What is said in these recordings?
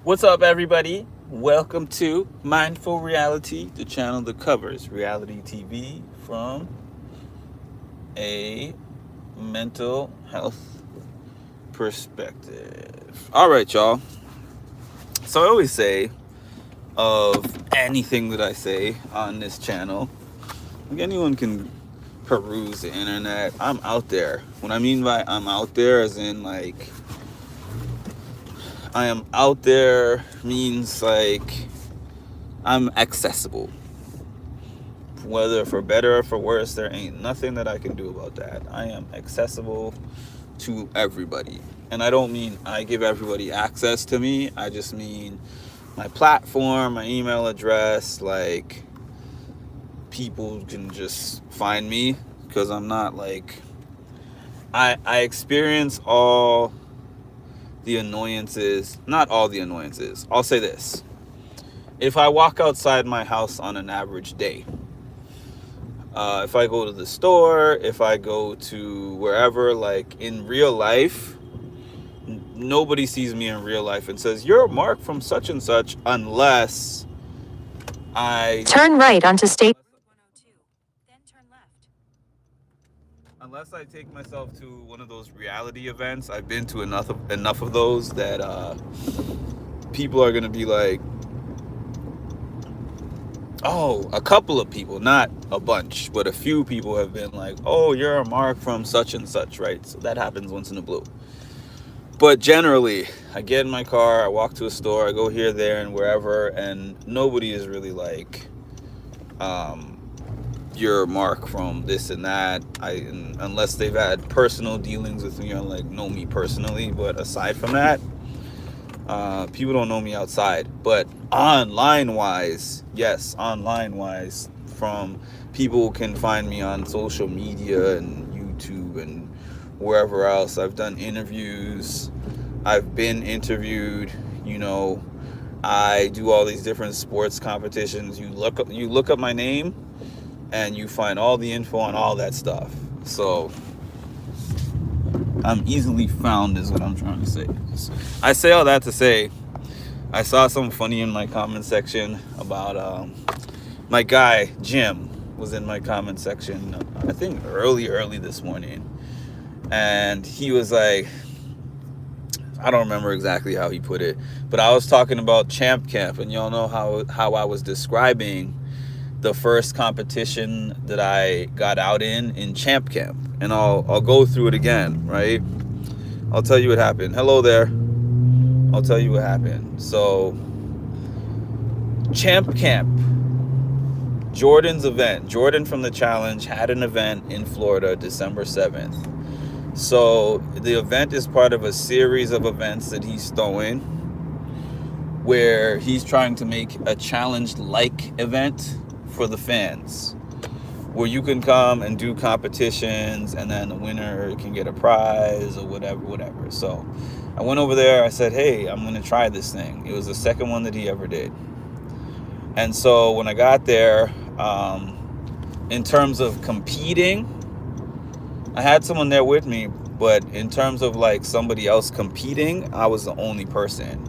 What's up, everybody? Welcome to Mindful Reality, the channel that covers reality TV from a mental health perspective. All right, y'all. So, I always say of anything that I say on this channel, like anyone can peruse the internet. I'm out there. What I mean by I'm out there, as in, like, I am out there means like I'm accessible. Whether for better or for worse, there ain't nothing that I can do about that. I am accessible to everybody. And I don't mean I give everybody access to me. I just mean my platform, my email address, like people can just find me because I'm not like I experience all the annoyances, not all the annoyances. I'll say this. If I walk outside my house on an average day, if I go to the store, if I go to wherever, like in real life, nobody sees me in real life and says, "You're Mark from such and such," I Turn right onto State Road 102, then turn left. unless I take myself to one of those reality events. I've been to enough of those that people are gonna be like, oh, a couple of people, not a bunch, but a few people have been like, "Oh, you're a Mark from such and such," right? So that happens once in a blue. But generally, I get in my car, I walk to a store, I go here, there, and wherever, and nobody is really like, "You're Mark from this and that." Unless they've had personal dealings with me or like know me personally. But aside from that, people don't know me outside. But online wise, yes, online wise, from people can find me on social media and YouTube and wherever else. I've done interviews, I've been interviewed, I do all these different sports competitions. You look up my name and you find all the info on all that stuff. So I'm easily found is what I'm trying to say. I say all that to say I saw something funny in my comment section about my guy Jim was in my comment section, I think early this morning, and he was like, I don't remember exactly how he put it, but I was talking about Champ Camp, and y'all know how I was describing the first competition that I got out in Champ Camp, and I'll go through it again, right? I'll tell you what happened. Hello there. I'll tell you what happened. So, Champ Camp, Jordan's event. Jordan from the Challenge had an event in Florida, December 7th. So, the event is part of a series of events that he's throwing where he's trying to make a challenge-like event for the fans, where you can come and do competitions and then the winner can get a prize or whatever. So I went over there, I said, hey, I'm going to try this thing. It was the second one that he ever did. And so when I got there, in terms of competing, I had someone there with me, but in terms of like somebody else competing, I was the only person.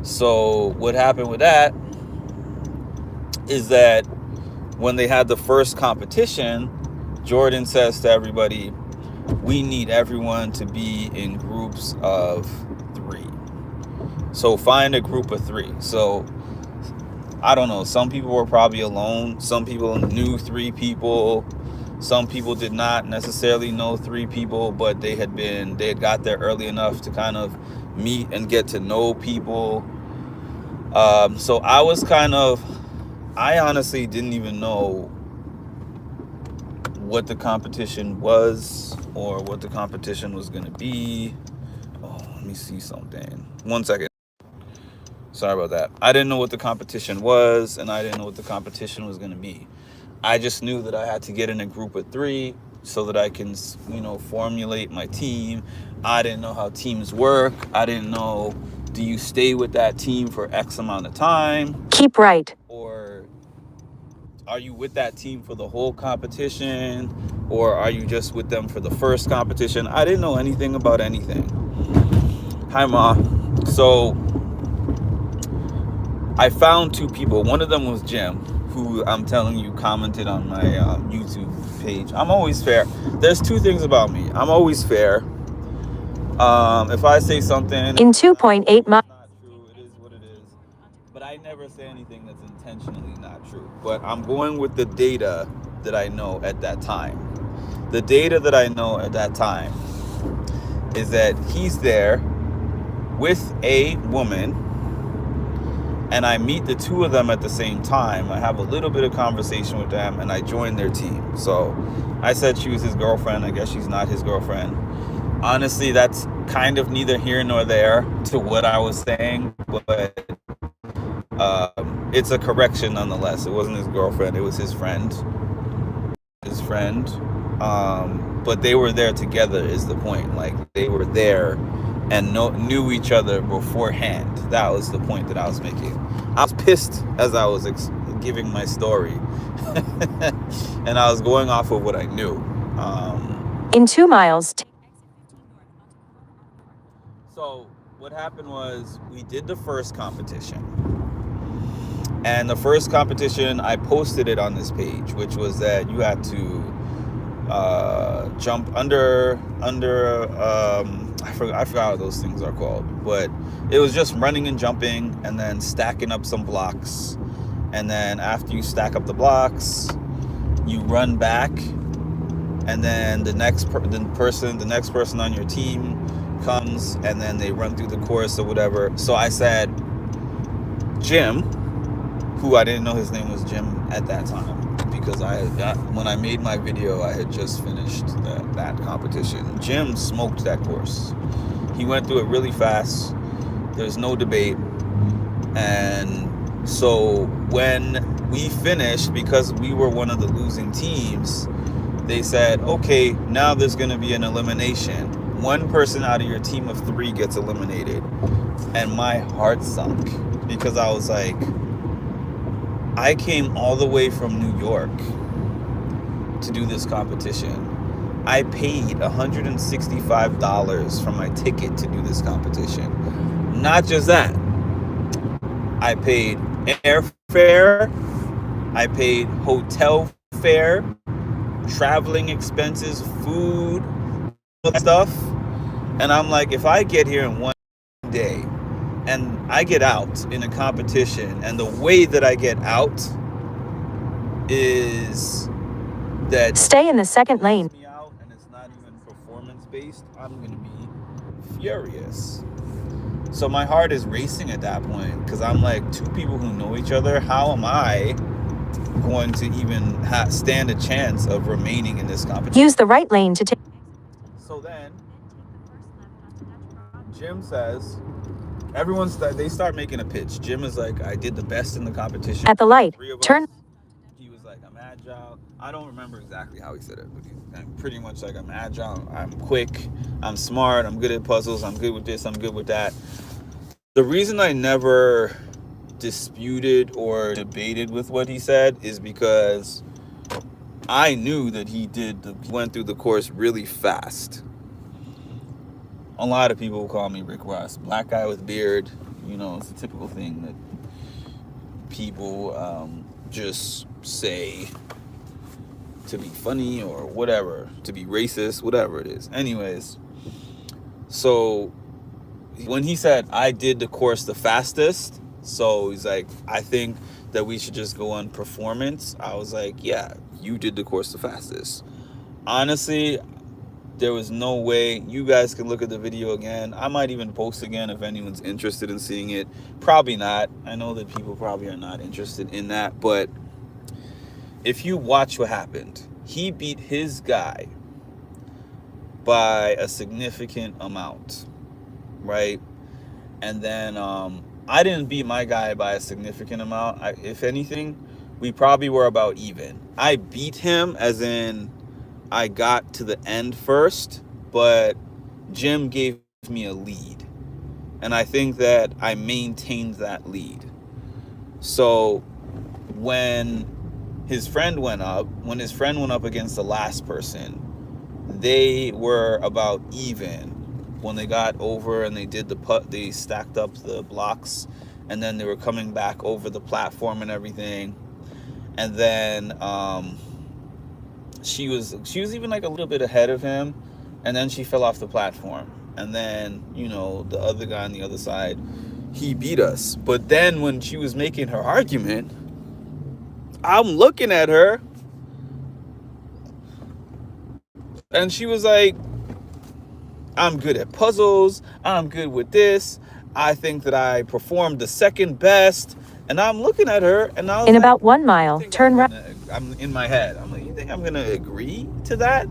So what happened with that is that when they had the first competition, Jordan says to everybody, we need everyone to be in groups of 3. So find a group of 3. So I don't know, some people were probably alone. Some people knew 3 people. Some people did not necessarily know 3 people, but they had got there early enough to kind of meet and get to know people. So I honestly didn't even know what the competition was or what the competition was going to be. Oh, let me see something. 1 second. Sorry about that. I didn't know what the competition was, and I didn't know what the competition was going to be. I just knew that I had to get in a group of 3 so that I can, formulate my team. I didn't know how teams work. I didn't know, do you stay with that team for X amount of time? Keep right. Or are you with that team for the whole competition? Or are you just with them for the first competition? I didn't know anything about anything. Hi, Ma. So I found two people. One of them was Jim, who I'm telling you commented on my YouTube page. I'm always fair. There's two things about me. I'm always fair. If I say something In 2.8 miles. not true, it is what it is. But I never say anything that's intentionally not true. But I'm going with the data that I know at that time. The data that I know at that time is that he's there with a woman, and I meet the two of them at the same time. I have a little bit of conversation with them, and I join their team. So I said she was his girlfriend. I guess she's not his girlfriend. Honestly, that's kind of neither here nor there to what I was saying, but it's a correction nonetheless. It wasn't his girlfriend. It was his friend. But they were there together is the point. Like, they were there and knew each other beforehand. That was the point that I was making. I was pissed as I was giving my story. And I was going off of what I knew. In 2 miles. So what happened was we did the first competition. And the first competition, I posted it on this page, which was that you had to jump under I forgot what those things are called, but it was just running and jumping and then stacking up some blocks. And then after you stack up the blocks, you run back, and then the next person on your team comes, and then they run through the course or whatever. So I said Jim, who I didn't know his name was Jim at that time, because when I made my video, I had just finished that competition. Jim smoked that course. He went through it really fast. There's no debate. And so when we finished, because we were one of the losing teams, they said, okay, now there's going to be an elimination. One person out of your team of 3 gets eliminated. And my heart sunk, because I was like, I came all the way from New York to do this competition. I paid $165 for my ticket to do this competition. Not just that. I paid airfare. I paid hotel fare, traveling expenses, food, all that stuff. And I'm like, if I get here in one day and I get out in a competition, and the way that I get out is that Stay in the second lane. me out, and it's not even performance based, I'm gonna be furious. So my heart is racing at that point, because I'm like, two people who know each other, how am I going to even stand a chance of remaining in this competition? Use the right lane to take. So then Jim says, they start making a pitch. Jim is like, I did the best in the competition. At the light, 3 of turn. us. He was like, I'm agile. I don't remember exactly how he said it, but I'm pretty much like, I'm agile, I'm quick, I'm smart, I'm good at puzzles, I'm good with this, I'm good with that. The reason I never disputed or debated with what he said is because I knew that he went through the course really fast. A lot of people call me Rick Ross, black guy with beard. You know, it's a typical thing that people just say to be funny or whatever, to be racist, whatever it is. Anyways, so when he said I did the course the fastest, so he's like, I think that we should just go on performance. I was like, yeah, you did the course the fastest. Honestly, there was no way. You guys can look at the video again. I might even post again if anyone's interested in seeing it. Probably not. I know that people probably are not interested in that, but if you watch what happened, he beat his guy by a significant amount, right? And then I didn't beat my guy by a significant amount. If anything, we probably were about even. I beat him as in I got to the end first, but Jim gave me a lead. And I think that I maintained that lead. So when his friend went up against the last person, they were about even when they got over and they did they stacked up the blocks and then they were coming back over the platform and everything. And then she was even like a little bit ahead of him, and then she fell off the platform. And then, you know, the other guy on the other side, he beat us. But then when she was making her argument, I'm looking at her, and she was like, I'm good at puzzles, I'm good with this, I think that I performed the second best. And I'm looking at her, and I was In like, about 1 mile, turn right. I'm in my head, I'm like, you think I'm gonna agree to that?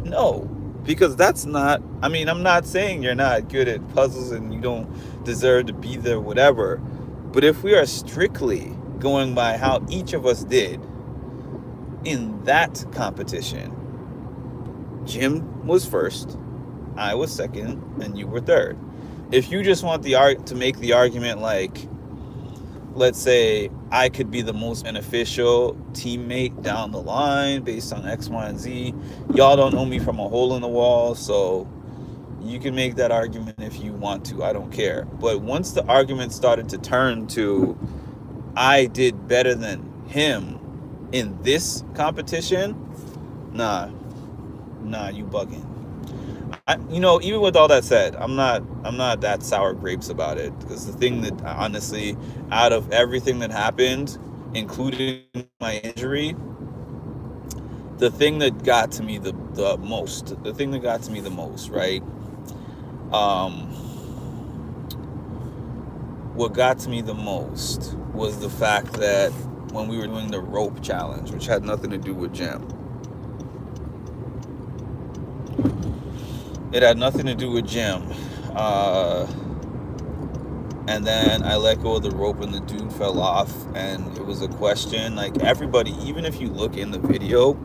No, because that's not, I mean, I'm not saying you're not good at puzzles and you don't deserve to be there, whatever. But if we are strictly going by how each of us did in that competition, Jim was first, I was second, and you were third. If you just want to make the argument like, let's say I could be the most beneficial teammate down the line based on X, Y, and Z. Y'all don't know me from a hole in the wall, so you can make that argument if you want to. I don't care. But once the argument started to turn to I did better than him in this competition, nah, you bugging. You know, even with all that said, I'm not that sour grapes about it, because the thing that honestly, out of everything that happened, including my injury, the thing that got to me the most, right? What got to me the most was the fact that when we were doing the rope challenge, which had nothing to do with Jim. It had nothing to do with Jim. And then I let go of the rope and the dude fell off, and it was a question. Like, everybody, even if you look in the video,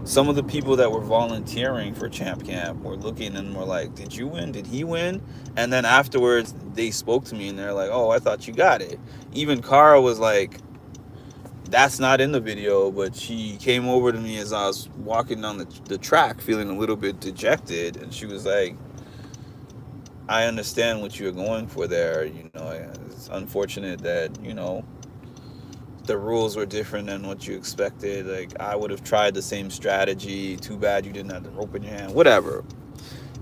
some of the people that were volunteering for Champ Camp were looking and were like, did you win? Did he win? And then afterwards, they spoke to me and they're like, oh, I thought you got it. Even Cara was like, that's not in the video, but she came over to me as I was walking down the track feeling a little bit dejected, and she was like, I understand what you're going for there. You know, it's unfortunate that, you know, the rules were different than what you expected. Like, I would have tried the same strategy. Too bad you didn't have the rope in your hand. Whatever.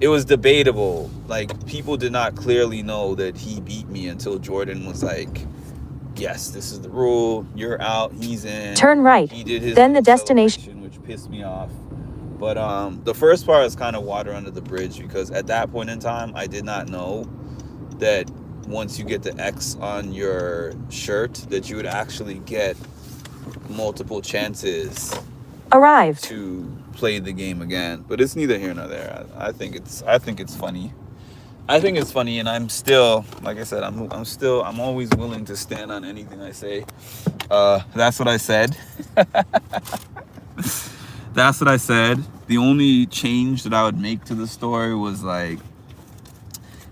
It was debatable. Like, people did not clearly know that he beat me until Jordan was like, yes, this is the rule. You're out. He's in. Turn right. He did his Then the destination, celebration, which pissed me off. But the first part is kind of water under the bridge, because at that point in time, I did not know that once you get the X on your shirt, that you would actually get multiple chances arrived. to play the game again. But it's neither here nor there. I think it's funny. I think it's funny, and I'm still, like I said, I'm always willing to stand on anything I say. That's what I said. That's what I said. The only change that I would make to the story was, like,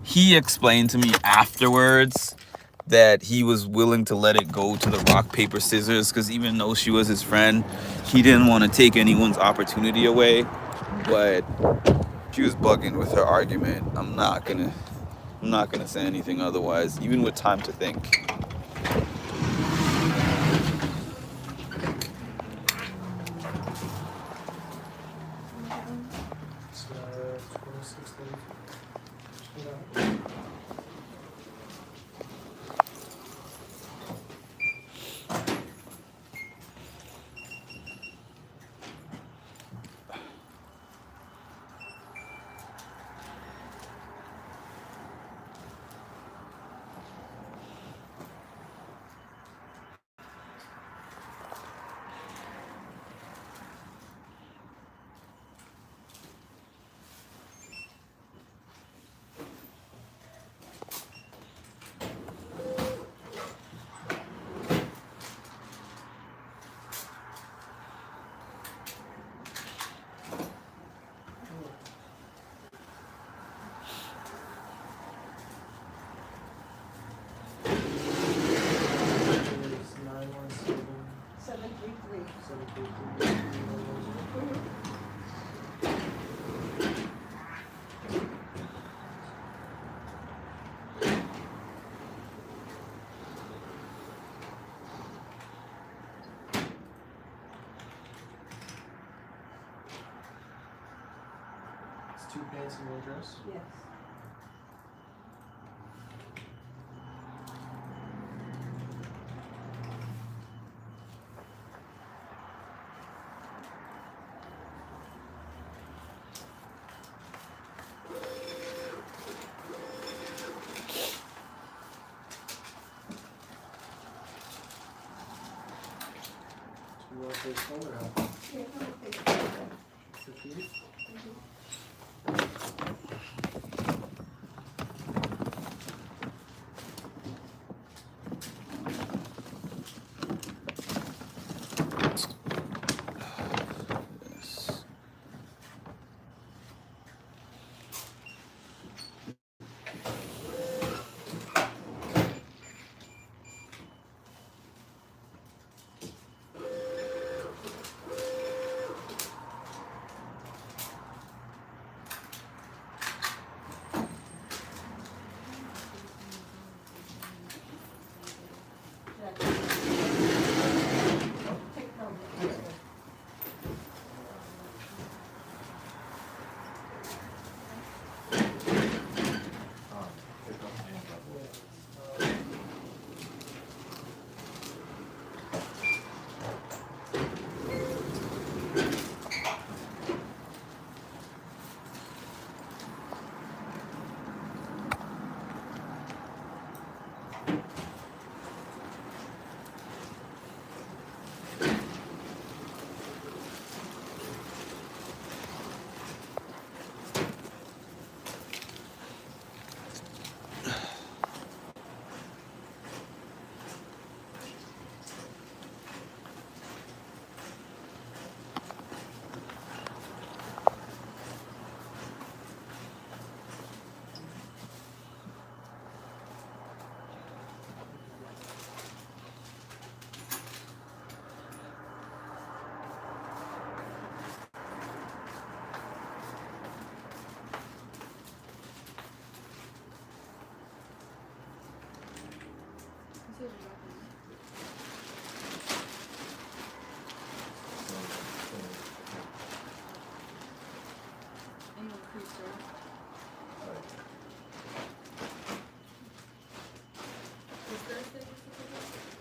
he explained to me afterwards that he was willing to let it go to the rock, paper, scissors, because even though she was his friend, he didn't want to take anyone's opportunity away. But she was bugging with her argument. I'm not gonna say anything otherwise, even with time to think. 2 pants and 1 dress? Yes. Do you want to take home or how? Yeah, I'm okay. 15? Yes. Take home.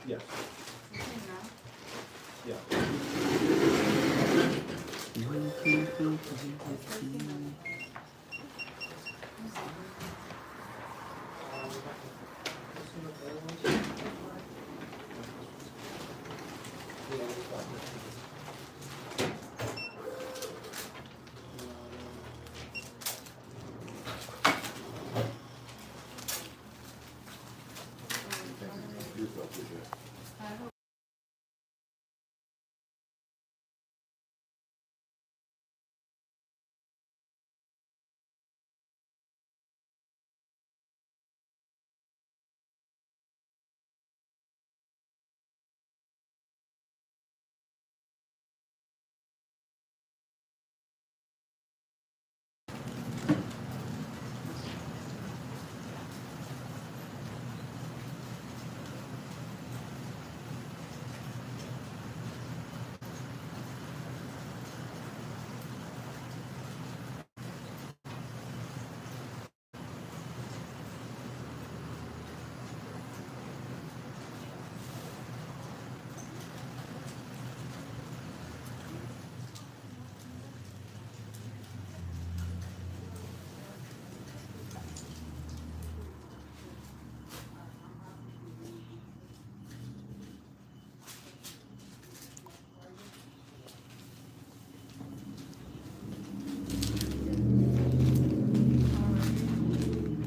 Yeah. Yeah.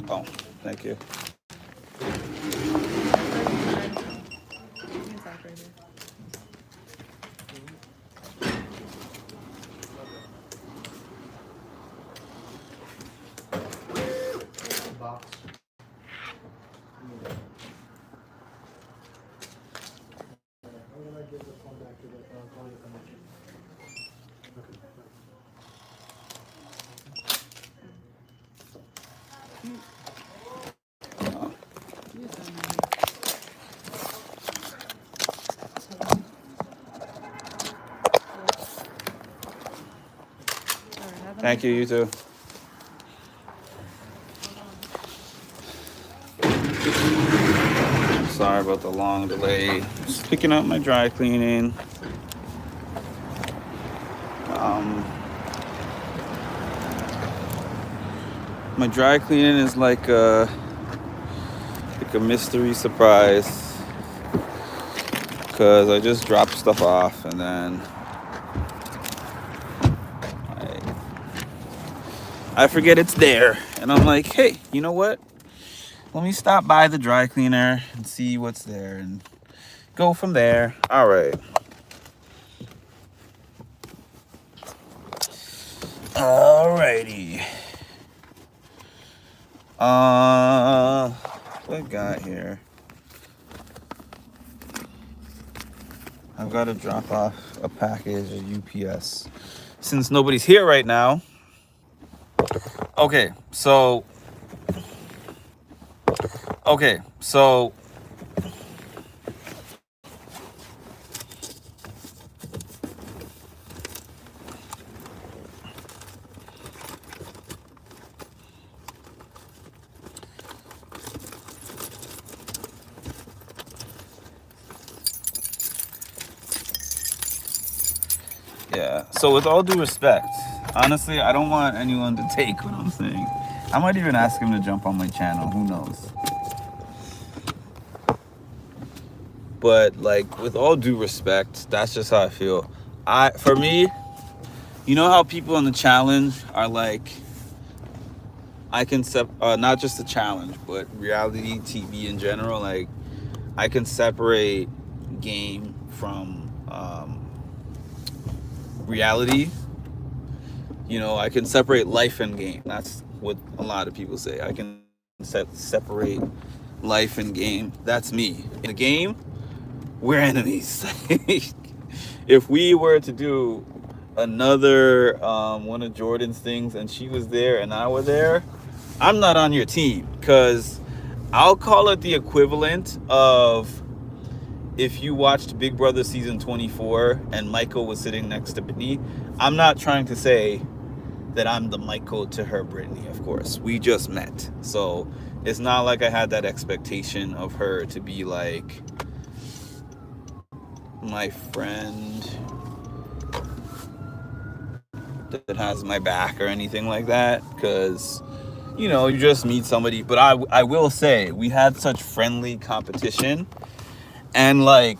Oh, thank you. Box. I'm gonna give the phone back to the call you come in. Okay. Thank you, you too. Sorry about the long delay. Just picking up my dry cleaning. Um, my dry cleaning is like a mystery surprise because I just drop stuff off and then I forget it's there, and I'm like, hey, you know what? Let me stop by the dry cleaner and see what's there and go from there. All right. Alrighty. What I got here? I've got to drop off a package at UPS since nobody's here right now. Okay, so yeah, so with all due respect, honestly, I don't want anyone to take what I'm saying. I might even ask him to jump on my channel, who knows. But like, with all due respect, that's just how I feel. For me, you know how people on the challenge are like, I can not just the challenge, but reality TV in general. Like, I can separate game from reality. You know, I can separate life and game. That's what a lot of people say. I can separate life and game. That's me. In the game, we're enemies. If we were to do another one of Jordan's things and she was there and I were there, I'm not on your team, because I'll call it the equivalent of if you watched Big Brother season 24 and Michael was sitting next to Brittany. I'm not trying to say that I'm the Michael to her Brittany, of course. We just met. So it's not like I had that expectation of her to be like my friend that has my back or anything like that, because, you know, you just meet somebody. But I will say, we had such friendly competition, and like,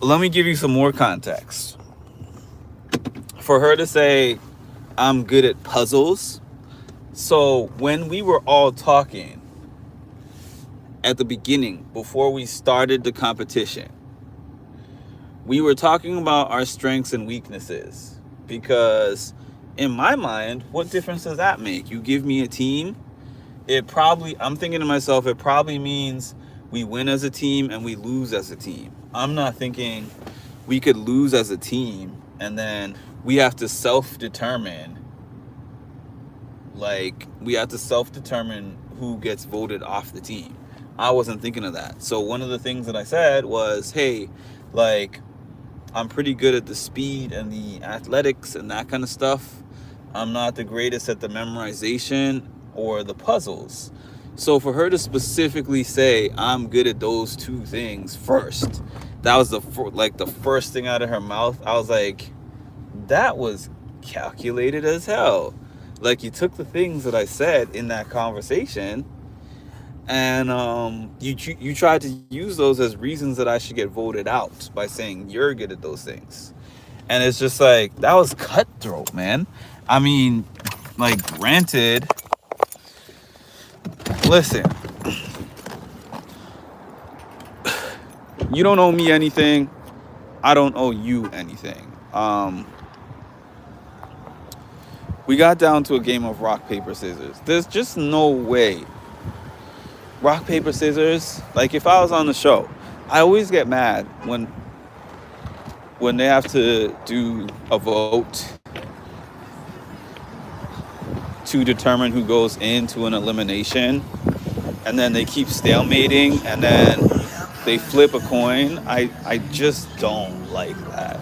let me give you some more context. For her to say I'm good at puzzles, so when we were all talking at the beginning, before we started the competition, we were talking about our strengths and weaknesses, because in my mind, what difference does that make? You give me a team, I'm thinking to myself, it probably means we win as a team and we lose as a team. I'm not thinking we could lose as a team and then we have to self-determine, who gets voted off the team. I wasn't thinking of that. So one of the things that I said was, hey, like, I'm pretty good at the speed and the athletics and that kind of stuff. I'm not the greatest at the memorization or the puzzles. So for her to specifically say I'm good at those two things first, that was the first thing out of her mouth. I was like, that was calculated as hell. Like, you took the things that I said in that conversation and you tried to use those as reasons that I should get voted out by saying you're good at those things. And it's just like, that was cutthroat, man. I mean, like, granted, listen, you don't owe me anything. I don't owe you anything. We got down to a game of rock, paper, scissors. There's just no way. Rock, paper, scissors. Like, if I was on the show, I always get mad when they have to do a vote to determine who goes into an elimination, and then they keep stalemating, and then they flip a coin. I just don't like that.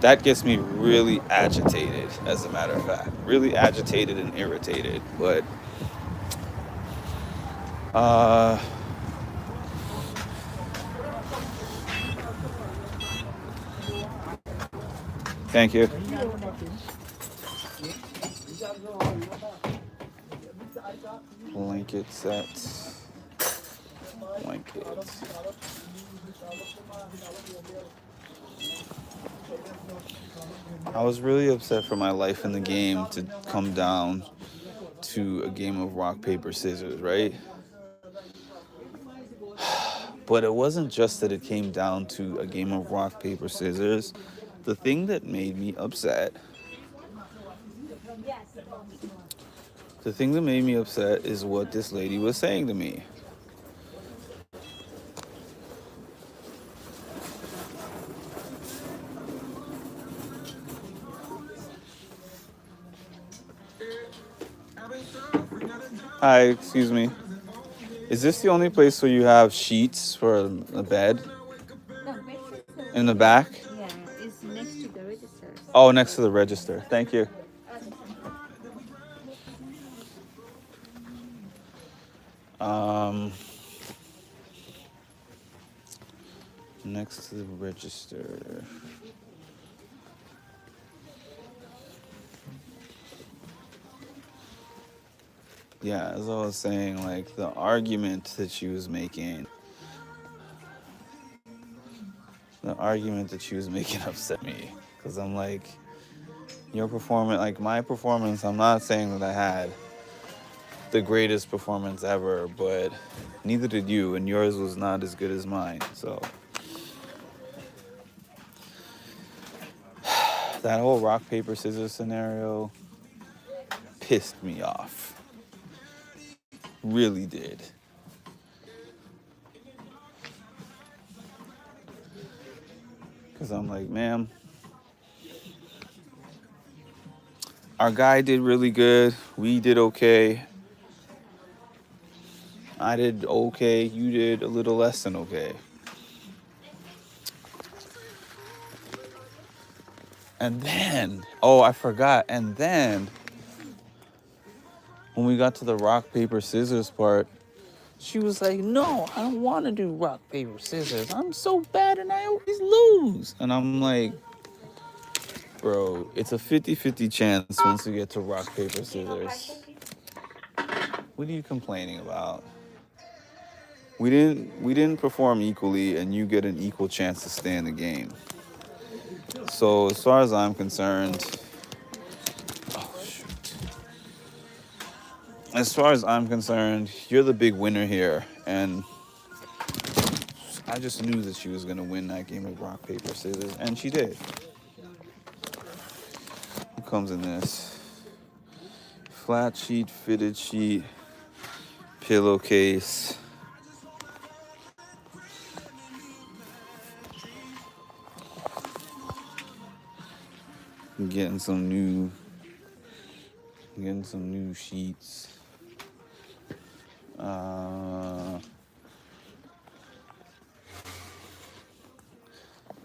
That gets me really agitated, as a matter of fact. Really agitated and irritated. But Uh, Thank you. Blanket set. Blanket. I was really upset for my life in the game to come down to a game of rock, paper, scissors, right? But it wasn't just that it came down to a game of rock, paper, scissors. The thing that made me upset, the thing that made me upset is what this lady was saying to me. Hi, excuse me. Is this the only place where you have sheets for a bed No, bedroom. in the back? Yeah, it's next to the register. Oh, next to the register. Thank you. Um, Next to the register. Yeah, as I was saying, like the argument that she was making, upset me because I'm like, your performance, like my performance, I'm not saying that I had the greatest performance ever, but neither did you, and yours was not as good as mine. So that whole rock, paper, scissors scenario pissed me off. Really did. Because I'm like, ma'am, our guy did really good. We did okay. I did okay. You did a little less than okay. And then, oh, I forgot. And then, when we got to the rock, paper, scissors part, she was like, no, I don't want to do rock, paper, scissors. I'm so bad and I always lose. And I'm like, bro, it's a 50-50 chance once we get to rock, paper, scissors. What are you complaining about? We didn't perform equally, and you get an equal chance to stay in the game. So as far as I'm concerned, oh shoot. As far as I'm concerned, you're the big winner here, and I just knew that she was gonna win that game of rock, paper, scissors, and she did. What comes in this? Flat sheet, fitted sheet, pillowcase. Getting some new sheets.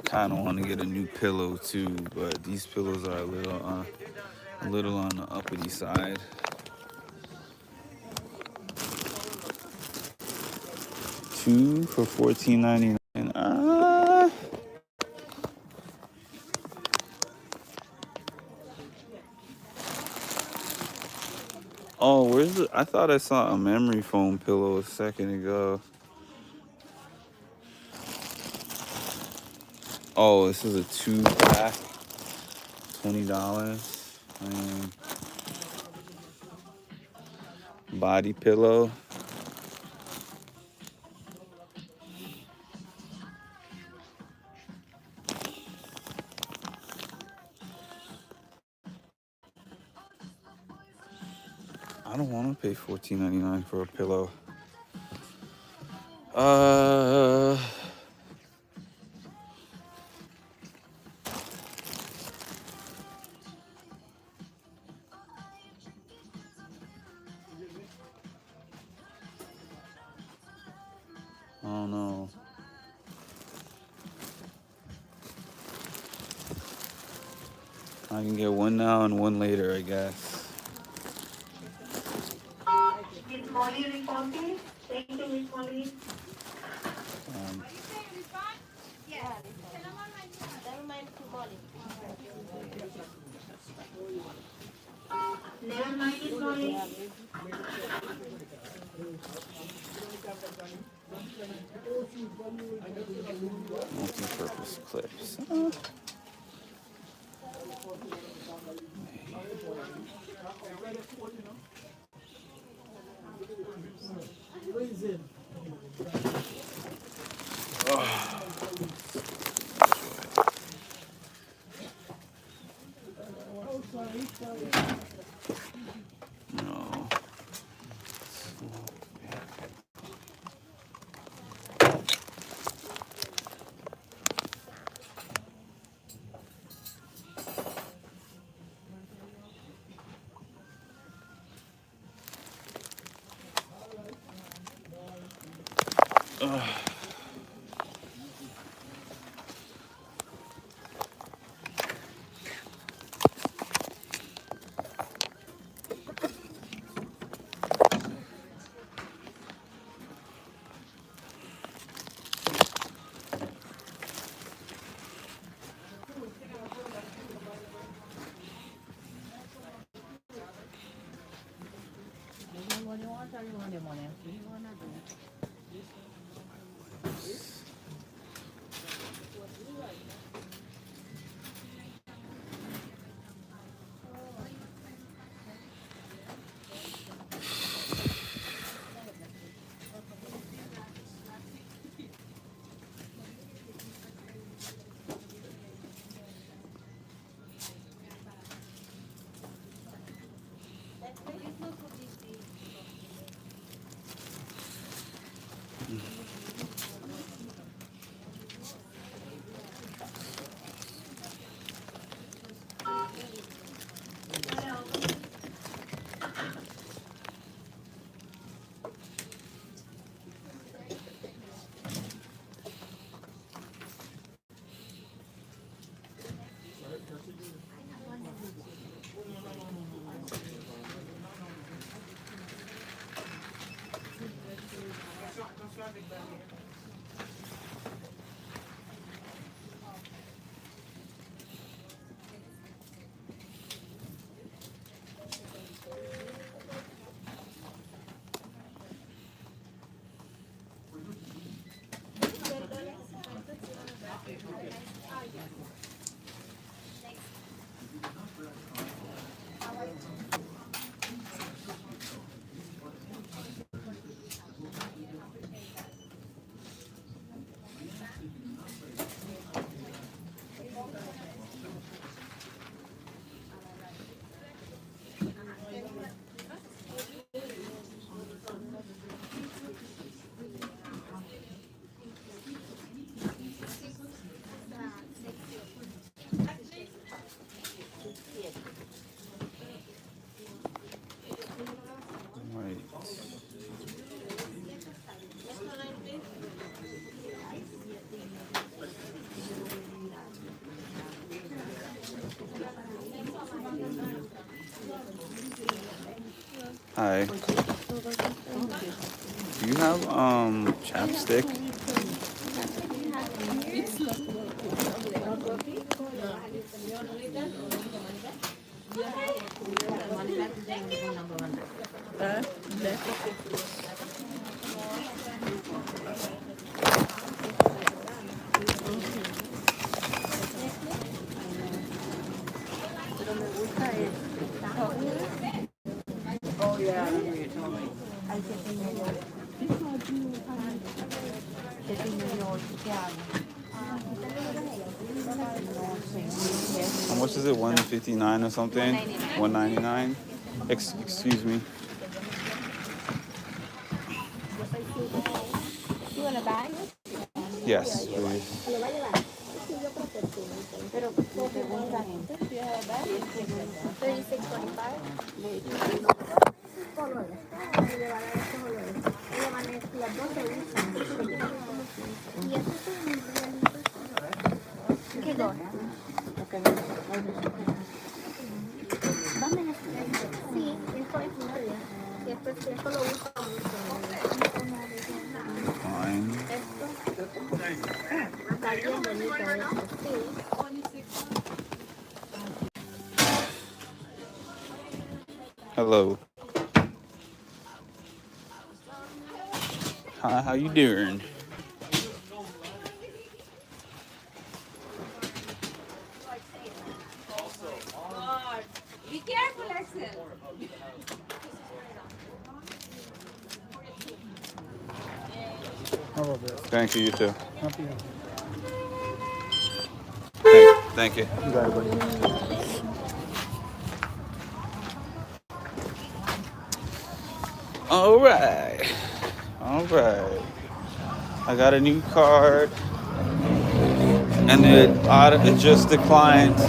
Kind of want to get a new pillow too, but these pillows are a little on the uppity side. Two for $14.99. Oh, where's the? I thought I saw a memory foam pillow a second ago. Oh, this is a 2-pack, $20. Body pillow. I don't want to pay $14.99 for a pillow. Oh no. I can get one now and one later, I guess. Molly responding. Thank you, Miss Molly. Um, Never mind, Miss Molly. multi-purpose clips. No. Right. Hi. Do you have chapstick? How much is it? 159 or something? 199. Excuse me. You wanna buy? Yes, please. Pero me preguntan, $36.45. Colores. Le va a dar estos olores. Ella van a las dos se usan. Y estos son muy bonitos. ¿Qué dos? Vamos a hacer. Sí, esto es Florida. Y después Eso lo uso mucho. Fine. Esto está bien bonito esto, sí. Hello. Hi, how you doing? Be careful, Axel. How about that? Thank you, you too. Happy. Thank you. You got it, buddy. All right. I got a new card, and it just declined.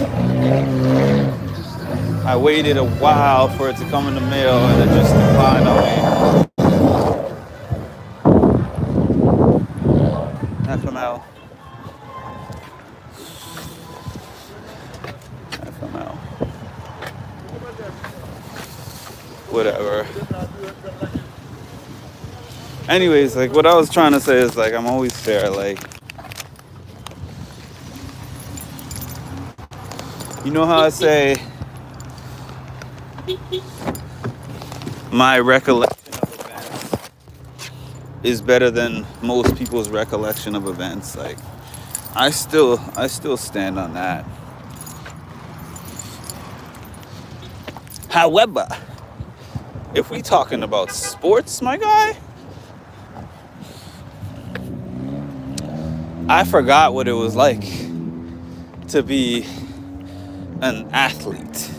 I waited a while for it to come in the mail, and it just declined on me. FML. Whatever. Anyways, like what I was trying to say is like I'm always fair. Like, you know how I say my recollection of events is better than most people's recollection of events. Like I still stand on that. However, if we talking about sports, my guy, I forgot what it was like to be an athlete.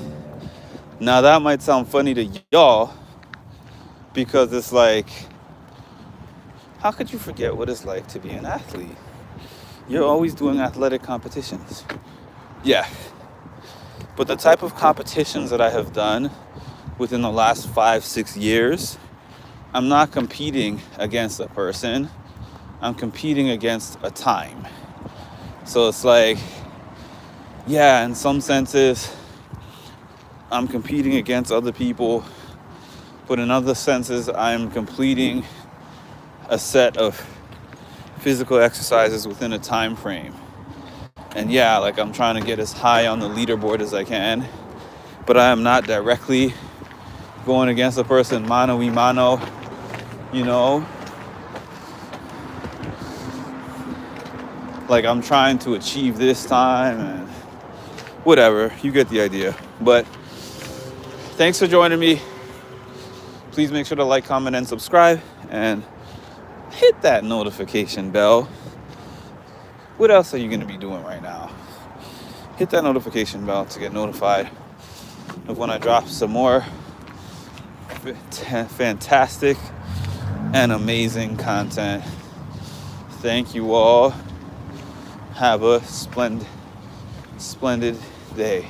Now that might sound funny to y'all because it's like, how could you forget what it's like to be an athlete? You're always doing athletic competitions. Yeah. But the type of competitions that I have done within the last 5-6 years, I'm not competing against a person. I'm competing against a time. So it's like, yeah, in some senses, I'm competing against other people, but in other senses, I'm completing a set of physical exercises within a time frame. And yeah, like I'm trying to get as high on the leaderboard as I can, but I am not directly going against a person mano y mano, you know? Like I'm trying to achieve this time and whatever, you get the idea. But thanks for joining me. Please make sure to like, comment, and subscribe, and hit that notification bell. What else are you going to be doing right now? Hit that notification bell to get notified of when I drop some more fantastic and amazing content. Thank you all. Have a splendid day.